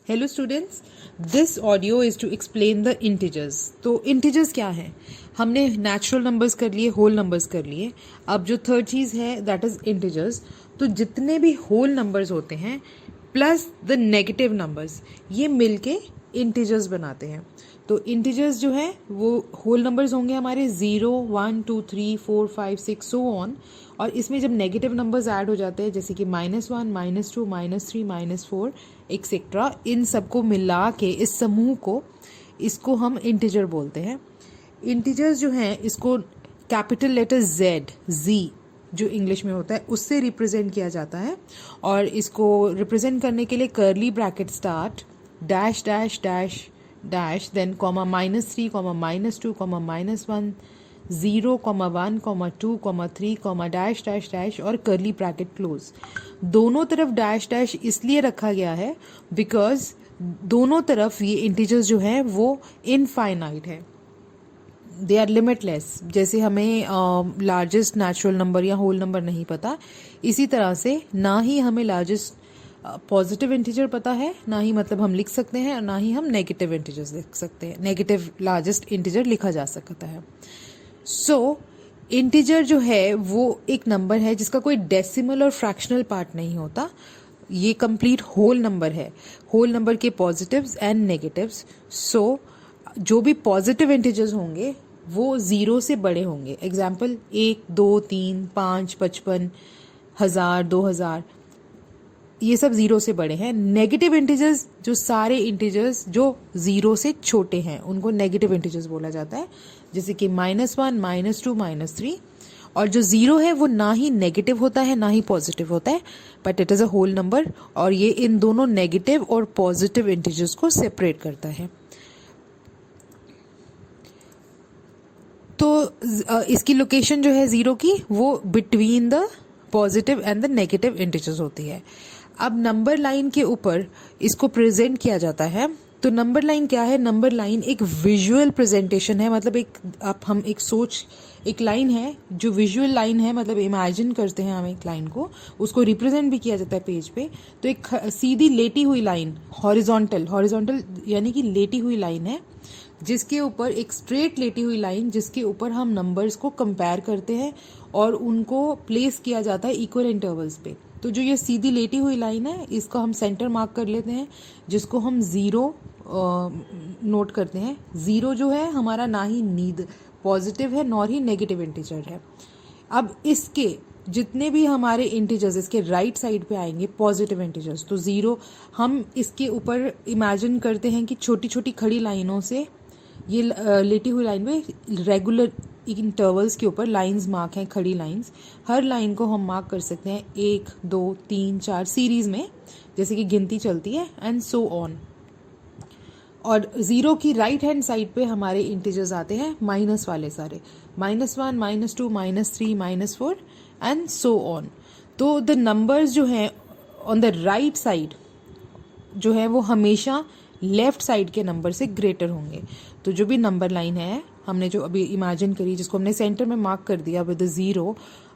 Hello students, this audio is to explain the integers. तो integers क्या है? हमने नेचुरल नंबर्स कर लिए, होल नंबर्स कर लिए। अब जो थर्ड चीज़ है दैट इज़ इंटीजर्स। तो जितने भी होल नंबर्स होते हैं प्लस द नेगेटिव नंबर्स, ये मिलके इंटीजर्स बनाते हैं। तो इंटीजर्स जो है वो होल नंबर्स होंगे हमारे 0, 1, 2, 3, 4, 5, 6 सो ऑन। और इसमें जब नेगेटिव नंबर्स ऐड हो जाते हैं जैसे कि -1, -2, -3, -4 एक्सेट्रा, इन सबको मिला के इस समूह को, इसको हम इंटीजर बोलते हैं। इंटीजर्स जो हैं इसको कैपिटल लेटर Z जो इंग्लिश में होता है उससे रिप्रेजेंट किया जाता है। और इसको रिप्रेजेंट करने के लिए curly bracket start, dash dash dash dash, then comma -3, comma -2, comma -1, 0, 1, 2, 3, dash dash dash और कर्ली ब्रैकेट क्लोज। दोनों तरफ डैश डैश इसलिए रखा गया है बिकॉज दोनों तरफ ये इंटीजर्स जो है वो इनफाइनाइट है, दे आर लिमिटलेस। जैसे हमें लार्जेस्ट नेचुरल नंबर या होल नंबर नहीं पता, इसी तरह से ना ही हमें लार्जेस्ट पॉजिटिव इंटीजर पता है, ना ही मतलब हम लिख सकते हैं, और ना ही हम नेगेटिव इंटीजर्स लिख सकते हैं, नेगेटिव लार्जेस्ट इंटीजर लिखा जा सकता है। सो इंटीजर जो है वो एक नंबर है जिसका कोई डेसिमल और फ्रैक्शनल पार्ट नहीं होता। ये कंप्लीट होल नंबर है, होल नंबर के पॉजिटिव्स एंड नेगेटिव्स। सो जो भी पॉजिटिव इंटीजर्स होंगे वो 0 से बड़े होंगे। एग्जाम्पल 1, 2, 3, 5, 55, 1000, 2000, ये सब 0 से बड़े हैं। नेगेटिव इंटीजर्स, जो सारे इंटीजर्स जो 0 से छोटे हैं उनको नेगेटिव इंटीजर्स बोला जाता है, जैसे कि -1, -2, -3। और जो 0 है वो ना ही नेगेटिव होता है ना ही पॉजिटिव होता है, but it is a whole number, और ये इन दोनों नेगेटिव और पॉजिटिव इंटीजर्स को सेपरेट करता है। तो इसकी लोकेशन जो है 0 की वो between the positive and the negative integers होती है। अब नंबर लाइन के ऊपर इसको प्रेजेंट किया जाता है। तो नंबर लाइन क्या है? नंबर लाइन एक विजुअल प्रेजेंटेशन है, मतलब एक लाइन है जो विजुअल लाइन है, मतलब इमेजिन करते हैं हम एक लाइन को, उसको रिप्रेजेंट भी किया जाता है पेज पे। तो एक सीधी लेटी हुई लाइन, हॉरिजॉन्टल यानी कि लेटी हुई लाइन है, जिसके ऊपर एक स्ट्रेट लेटी हुई लाइन, जिसके ऊपर हम नंबर्स को कंपेयर करते हैं और उनको प्लेस किया जाता है इक्वल इंटरवल्स पे। तो जो ये सीधी लेटी हुई लाइन है इसको हम सेंटर मार्क कर लेते हैं, जिसको हम 0 नोट करते हैं। 0 जो है हमारा ना ही नीड पॉजिटिव है नॉर ही नेगेटिव इंटीजर है। अब इसके जितने भी हमारे इंटीजर्स इसके राइट साइड पे आएंगे पॉजिटिव इंटीजर्स, तो 0 हम इसके ऊपर इमेजिन करते हैं कि छोटी छोटी खड़ी लाइनों से, ये लेटी हुई लाइन में रेगुलर इंटरवल्स के ऊपर लाइंस मार्क हैं, खड़ी लाइंस। हर लाइन को हम मार्क कर सकते हैं 1, 2, 3, 4 सीरीज में, जैसे कि गिनती चलती है, एंड सो ऑन। और 0 की राइट हैंड साइड पे हमारे इंटीजर्स आते हैं माइनस वाले सारे, -1, -2, -3, -4 एंड सो ऑन। तो द नंबर्स जो हैं ऑन द राइट साइड जो है वो हमेशा लेफ्ट साइड के नंबर से ग्रेटर होंगे। तो जो भी नंबर लाइन है हमने जो अभी इमेजिन करी, जिसको हमने सेंटर में मार्क कर दिया विद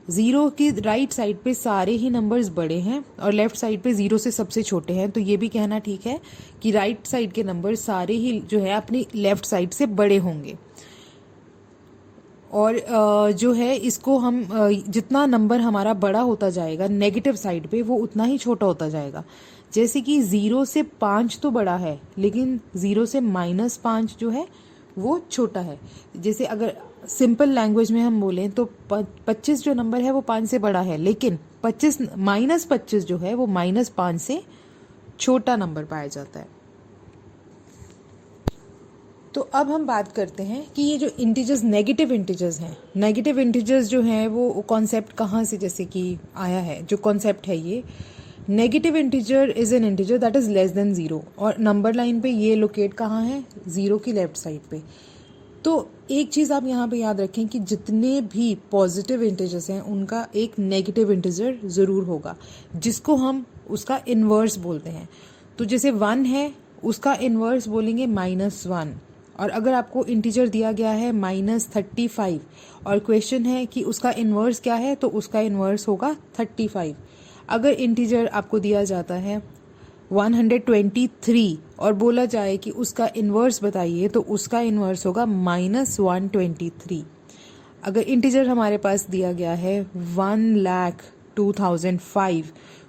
0 की राइट साइड पे सारे ही नंबर्स बड़े हैं और लेफ्ट साइड पे 0 से सबसे छोटे हैं। तो ये भी कहना ठीक है कि राइट साइड के नंबर सारे ही जो है अपनी लेफ्ट साइड से बड़े होंगे। और जो है इसको हम जितना नंबर हमारा बड़ा होता जाएगा नेगेटिव साइड पे, वो उतना ही छोटा होता जाएगा। जैसे कि 0 से 5 तो बड़ा है, लेकिन 0 से -5 जो है वो छोटा है। जैसे अगर सिंपल लैंग्वेज में हम बोलें तो 25 जो नंबर है वो 5 से बड़ा है, लेकिन -25 जो है वो -5 से छोटा नंबर पाया जाता है। तो अब हम बात करते हैं कि ये जो इंटीजर्स नेगेटिव इंटीजर्स हैं, नेगेटिव इंटीजर्स जो हैं वो कॉन्सेप्ट कहाँ से जैसे कि आया है। जो कॉन्सेप्ट है ये, negative integer is an integer that is less than 0, और नंबर लाइन पे ये लोकेट कहाँ है? 0 की लेफ्ट साइड पे। तो एक चीज़ आप यहाँ पे याद रखें कि जितने भी पॉजिटिव इंटीजर्स हैं उनका एक नेगेटिव इंटीजर ज़रूर होगा, जिसको हम उसका इन्वर्स बोलते हैं। तो जैसे 1 है उसका इन्वर्स बोलेंगे -1। और अगर आपको इंटीजर दिया गया है -35 और क्वेश्चन है कि उसका इन्वर्स क्या है, तो उसका इन्वर्स होगा 35। अगर इंटीजर आपको दिया जाता है 123 और बोला जाए कि उसका इन्वर्स बताइए, तो उसका इन्वर्स होगा -123। अगर इंटीजर हमारे पास दिया गया है 1,02,005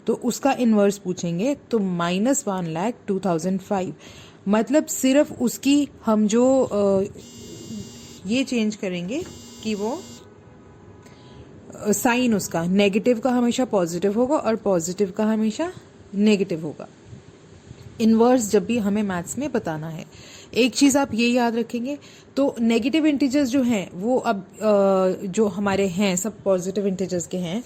तो उसका इन्वर्स पूछेंगे तो -1,02,005। मतलब सिर्फ उसकी हम जो ये चेंज करेंगे कि वो साइन उसका नेगेटिव का हमेशा पॉजिटिव होगा और पॉजिटिव का हमेशा नेगेटिव होगा। इन्वर्स जब भी हमें मैथ्स में बताना है, एक चीज़ आप ये याद रखेंगे, तो नेगेटिव इंटीजर्स जो हैं वो अब जो हमारे हैं सब पॉजिटिव इंटीजर्स के हैं,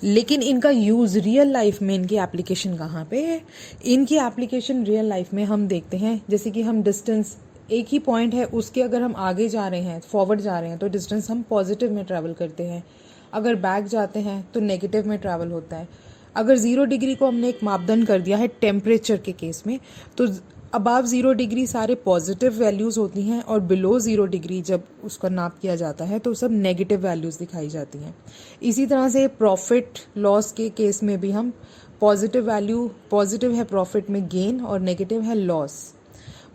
लेकिन इनका यूज़ रियल लाइफ में, इनकी एप्लीकेशन कहाँ पे है? इनकी एप्लीकेशन रियल लाइफ में हम देखते हैं, जैसे कि हम डिस्टेंस, एक ही पॉइंट है उसके अगर हम आगे जा रहे हैं, फॉरवर्ड जा रहे हैं, तो डिस्टेंस हम पॉजिटिव में ट्रैवल करते हैं, अगर बैक जाते हैं तो नेगेटिव में ट्रैवल होता है। अगर 0 डिग्री को हमने एक मापदंड कर दिया है टेम्परेचर के केस में, तो अबव 0 डिग्री सारे पॉजिटिव वैल्यूज़ होती हैं और बिलो 0 डिग्री जब उसका नाप किया जाता है तो सब नेगेटिव वैल्यूज़ दिखाई जाती हैं। इसी तरह से प्रॉफिट लॉस के केस में भी हम पॉजिटिव वैल्यू, पॉजिटिव है प्रॉफिट में गेन और नेगेटिव है लॉस।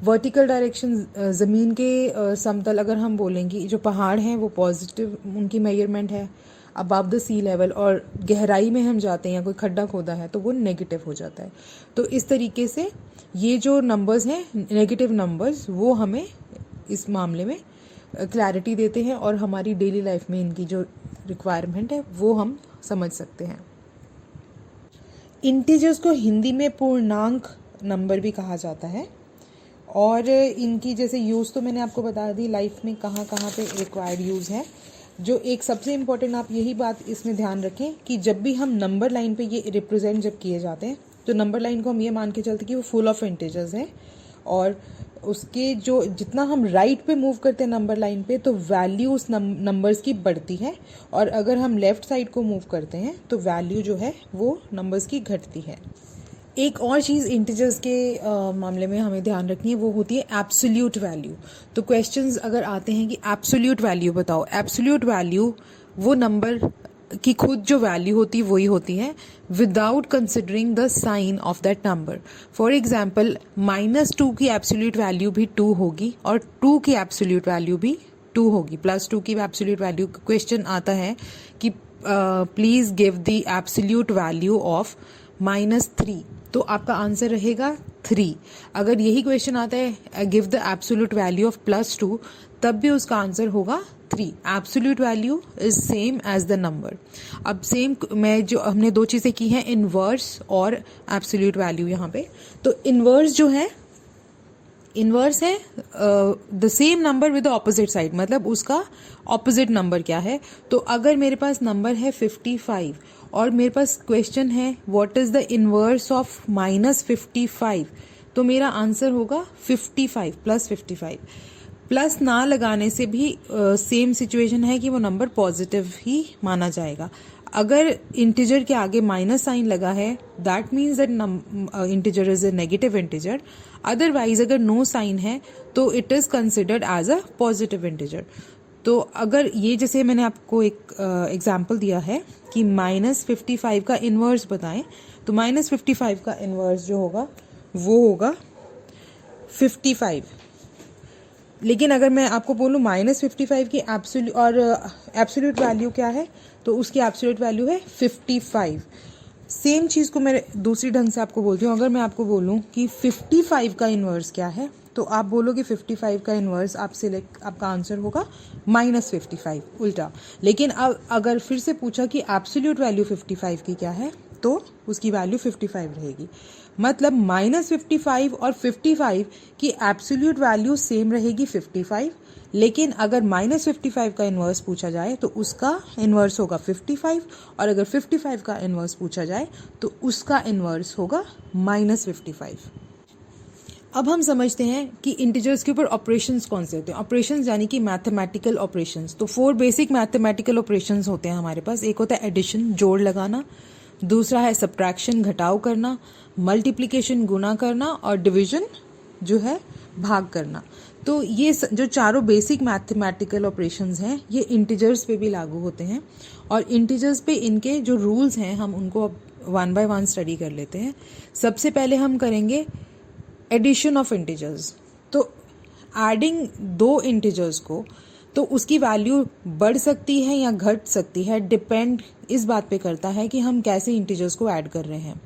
वर्टिकल डायरेक्शन, ज़मीन के समतल अगर हम बोलेंगे, जो पहाड़ हैं वो पॉजिटिव उनकी मेजरमेंट है अबव द सी लेवल, और गहराई में हम जाते हैं या कोई खड्डा खोदा है तो वो नेगेटिव हो जाता है। तो इस तरीके से ये जो नंबर्स हैं नेगेटिव नंबर्स, वो हमें इस मामले में क्लैरिटी देते हैं और हमारी डेली लाइफ में इनकी जो रिक्वायरमेंट है वो हम समझ सकते हैं। इंटीजर्स को हिंदी में पूर्णांक नंबर भी कहा जाता है और इनकी जैसे यूज़ तो मैंने आपको बता दी लाइफ में कहाँ कहाँ पे रिक्वायर्ड यूज़ है। जो एक सबसे इम्पॉर्टेंट आप यही बात इसमें ध्यान रखें कि जब भी हम नंबर लाइन पे ये रिप्रेजेंट जब किए जाते हैं तो नंबर लाइन को हम ये मान के चलते कि वो फुल ऑफ इंटीजर्स है, और उसके जो जितना हम राइट पे मूव करते हैं नंबर लाइन पे तो वैल्यू उस नंबर्स की बढ़ती है, और अगर हम लेफ़्ट साइड को मूव करते हैं तो वैल्यू जो है वो नंबर्स की घटती है। एक और चीज़ इंटीजर्स के मामले में हमें ध्यान रखनी है, वो होती है एब्सोल्यूट वैल्यू। तो क्वेश्चंस अगर आते हैं कि एब्सोल्यूट वैल्यू बताओ, एब्सोल्यूट वैल्यू वो नंबर की खुद जो वैल्यू होती है वही होती है without considering the sign of that number. For example -2 की एब्सोल्यूट वैल्यू भी 2 होगी और 2 की एब्सोल्यूट वैल्यू भी 2 होगी, +2 की एब्सोल्यूट वैल्यू। क्वेश्चन आता है कि please give the absolute value of -3, तो आपका आंसर रहेगा 3। अगर यही क्वेश्चन आता है give the absolute value of +2, तब भी उसका आंसर होगा 3। Absolute value is same as the number. अब सेम मैं जो हमने दो चीज़ें की हैं, इन्वर्स और एब्सोल्यूट वैल्यू यहाँ पे। तो इन्वर्स जो है, इन्वर्स है the same number with the opposite side, मतलब उसका ऑपोजिट नंबर क्या है। तो अगर मेरे पास नंबर है 55 और मेरे पास क्वेश्चन है what is the inverse of -55, तो मेरा आंसर होगा 55 +55। प्लस ना लगाने से भी सेम सिचुएशन है कि वो नंबर पॉजिटिव ही माना जाएगा। अगर इंटीजर के आगे माइनस साइन लगा है that means that integer is a negative integer. Otherwise अगर नो साइन है तो it is considered as a positive integer. तो अगर ये जैसे मैंने आपको एक एग्जाम्पल दिया है कि -55 का इन्वर्स बताएं, तो -55 का इन्वर्स जो होगा वो होगा 55। लेकिन अगर मैं आपको बोलूँ -55 की एब्सोल्यूट वैल्यू क्या है, तो उसकी एब्सोल्यूट वैल्यू है 55। सेम चीज़ को मैं दूसरी ढंग से आपको बोलती हूँ। अगर मैं आपको बोलूँ कि 55 का इन्वर्स क्या है, तो आप बोलोगे 55 का इन्वर्स, आप सिलेक्ट, आपका आंसर होगा -55 उल्टा। लेकिन अब अगर फिर से पूछा कि एब्सोल्यूट वैल्यू 55 की क्या है, तो उसकी वैल्यू 55 रहेगी। मतलब -55 और 55 की एब्सोल्यूट वैल्यू सेम रहेगी 55, लेकिन अगर -55 का इन्वर्स पूछा जाए तो उसका इन्वर्स होगा 55, और अगर 55 का इन्वर्स पूछा जाए तो उसका इन्वर्स होगा -55। अब हम समझते हैं कि इंटीजर्स के ऊपर ऑपरेशंस कौन से होते हैं। ऑपरेशंस यानी कि मैथमेटिकल ऑपरेशंस। तो 4 बेसिक मैथमेटिकल ऑपरेशंस होते हैं हमारे पास। एक होता है एडिशन, जोड़ लगाना, दूसरा है सब्ट्रैक्शन, घटाव करना, मल्टीप्लिकेशन, गुना करना, और डिवीजन जो है भाग करना। तो ये जो चारों बेसिक मैथमेटिकल ऑपरेशंस हैं ये इंटीजर्स पे भी लागू होते हैं, और इंटीजर्स पे इनके जो रूल्स हैं हम उनको अब वन बाय वन स्टडी कर लेते हैं। सबसे पहले हम करेंगे एडिशन ऑफ इंटीजर्स। तो एडिंग दो इंटीजर्स को, तो उसकी वैल्यू बढ़ सकती है या घट सकती है, डिपेंड इस बात पे करता है कि हम कैसे इंटीजर्स को ऐड कर रहे हैं।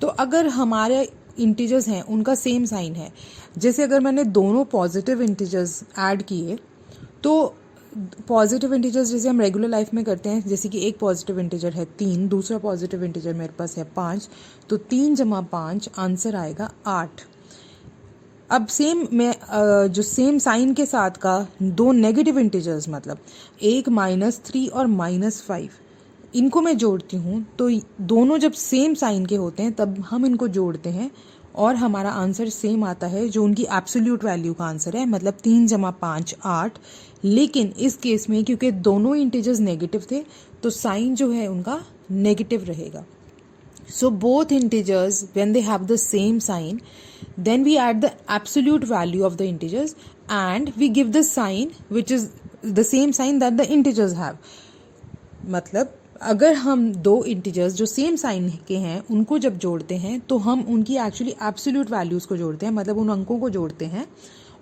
तो अगर हमारे इंटीजर्स हैं उनका सेम साइन है, जैसे अगर मैंने दोनों पॉजिटिव इंटीजर्स ऐड किए, तो पॉजिटिव इंटीजर्स जैसे हम रेगुलर लाइफ में करते हैं, जैसे कि एक पॉजिटिव इंटीजर है 3, दूसरा पॉजिटिव इंटीजर मेरे पास है 5, तो 3 जमा 5 आंसर आएगा 8। अब सेम मैं जो सेम साइन के साथ का दो नेगेटिव इंटीजर्स, मतलब एक -3 और -5, इनको मैं जोड़ती हूँ, तो दोनों जब सेम साइन के होते हैं तब हम इनको जोड़ते हैं और हमारा आंसर सेम आता है, जो उनकी एब्सोल्यूट वैल्यू का आंसर है, मतलब 3 जमा 5 8। लेकिन इस केस में क्योंकि दोनों इंटीजर्स नेगेटिव थे, तो साइन जो है उनका नेगेटिव रहेगा। So both integers, when they have the same sign, then we add the absolute value of the integers and we give the sign which is the same sign that the integers have. मतलब अगर हम दो integers जो same sign के हैं उनको जब जोड़ते हैं तो हम उनकी एक्चुअली एब्सोल्यूट वैल्यूज को जोड़ते हैं, मतलब उन अंकों को जोड़ते हैं,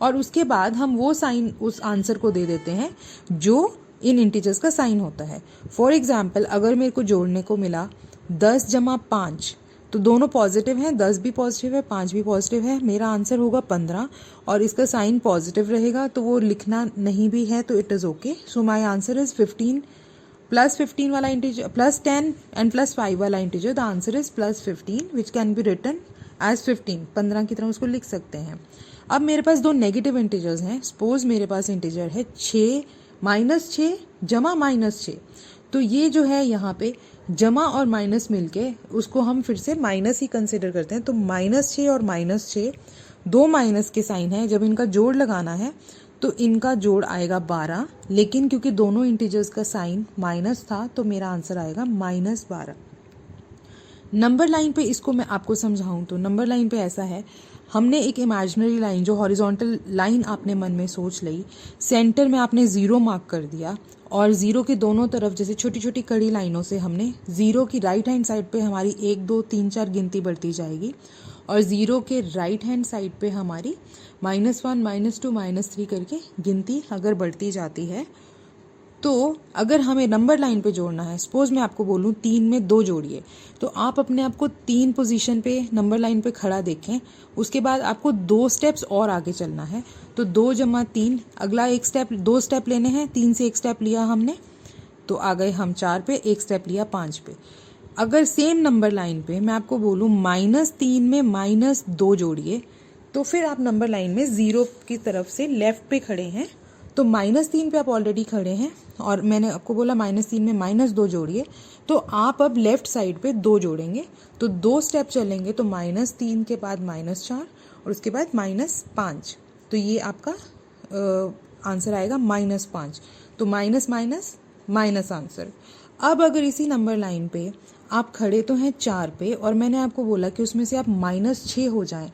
और उसके बाद हम वो साइन उस आंसर को दे देते हैं जो इन इंटीजर्स का साइन होता है। फॉर एग्जाम्पल, अगर मेरे को जोड़ने को मिला 10 जमा 5, तो दोनों पॉजिटिव हैं, 10 भी पॉजिटिव है 5 भी पॉजिटिव है, मेरा आंसर होगा 15 और इसका साइन पॉजिटिव रहेगा, तो वो लिखना नहीं भी है तो it is okay. So my answer is 15 plus 15 वाला इंटीजर प्लस 10 एंड प्लस 5 वाला integer, the answer is plus 15 which can be written as 15 की तरह उसको लिख सकते हैं। अब मेरे पास दो नेगेटिव इंटीजर्स हैं। सपोज मेरे पास इंटीजर है 6 -6 जमा -6, तो ये जो है यहाँ पे जमा और माइनस मिलके उसको हम फिर से माइनस ही कंसिडर करते हैं। तो -6 और -6 दो माइनस के साइन है, जब इनका जोड़ लगाना है तो इनका जोड़ आएगा 12, लेकिन क्योंकि दोनों इंटीजर्स का साइन माइनस था तो मेरा आंसर आएगा -12। नंबर लाइन पे इसको मैं आपको समझाऊं तो नंबर लाइन पे ऐसा है, हमने एक इमेजिनरी लाइन जो हॉरिजॉन्टल लाइन आपने मन में सोच ली, सेंटर में आपने 0 मार्क कर दिया और 0 के दोनों तरफ जैसे छोटी छोटी कड़ी लाइनों से हमने 0 की राइट हैंड साइड पे हमारी 1 2 3 4 गिनती बढ़ती जाएगी और 0 के राइट हैंड साइड पे हमारी -1 -2 -3 करके गिनती अगर बढ़ती जाती है। तो अगर हमें नंबर लाइन पे जोड़ना है, सपोज मैं आपको बोलूँ 3 में 2 जोड़िए, तो आप अपने आप को 3 पोजीशन पे नंबर लाइन पे खड़ा देखें। उसके बाद आपको 2 स्टेप्स और आगे चलना है, तो 2 जमा 3, अगला एक स्टेप 2 स्टेप लेने हैं, 3 से एक स्टेप लिया हमने तो आ गए हम 4 पे, एक स्टेप लिया 5 पे। अगर सेम नंबर लाइन पे मैं आपको बोलूँ -3 में -2 जोड़िए, तो फिर आप नंबर लाइन में 0 की तरफ से लेफ्ट पे खड़े हैं, तो -3 पे आप ऑलरेडी खड़े हैं और मैंने आपको बोला -3 में -2 जोड़िए, तो आप अब लेफ्ट साइड पे 2 जोड़ेंगे, तो 2 स्टेप चलेंगे तो -3 के बाद -4 और उसके बाद -5, तो ये आपका आंसर आएगा -5। तो माइनस माइनस माइनस आंसर। अब अगर इसी नंबर लाइन पे आप खड़े तो हैं 4 पे और मैंने आपको बोला कि उसमें से आप -6 हो जाएं,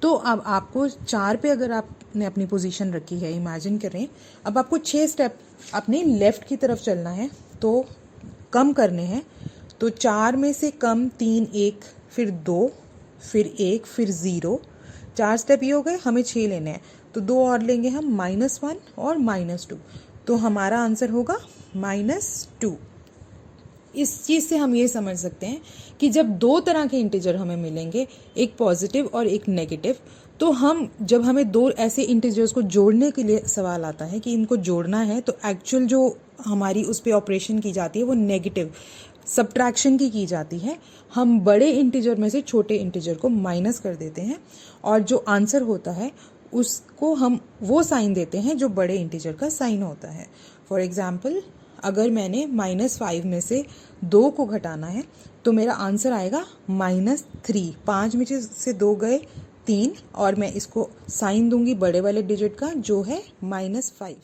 तो अब आपको 4 पे अगर आपने अपनी पोजीशन रखी है, इमेजिन करें, अब आपको 6 स्टेप अपने लेफ्ट की तरफ चलना है, तो कम करने हैं, तो 4 में से कम 3 1 फिर 2 फिर 1 फिर 0, 4 स्टेप ये हो गए, हमें 6 लेने हैं, तो 2 और लेंगे हम -1 और -2, तो हमारा आंसर होगा -2। इस चीज़ से हम ये समझ सकते हैं कि जब दो तरह के इंटीजर हमें मिलेंगे, एक पॉजिटिव और एक नेगेटिव, तो हम जब हमें दो ऐसे इंटीजर्स को जोड़ने के लिए सवाल आता है कि इनको जोड़ना है, तो एक्चुअल जो हमारी उस पर ऑपरेशन की जाती है वो नेगेटिव सब्ट्रैक्शन की जाती है। हम बड़े इंटीजर में से छोटे इंटीजर को माइनस कर देते हैं और जो आंसर होता है उसको हम वो साइन देते हैं जो बड़े इंटीजर का साइन होता है। फॉर एग्जाम्पल, अगर मैंने -5 में से 2 को घटाना है तो मेरा आंसर आएगा -3। 5 में से 2 गए 3 और मैं इसको साइन दूंगी बड़े वाले डिजिट का जो है -5।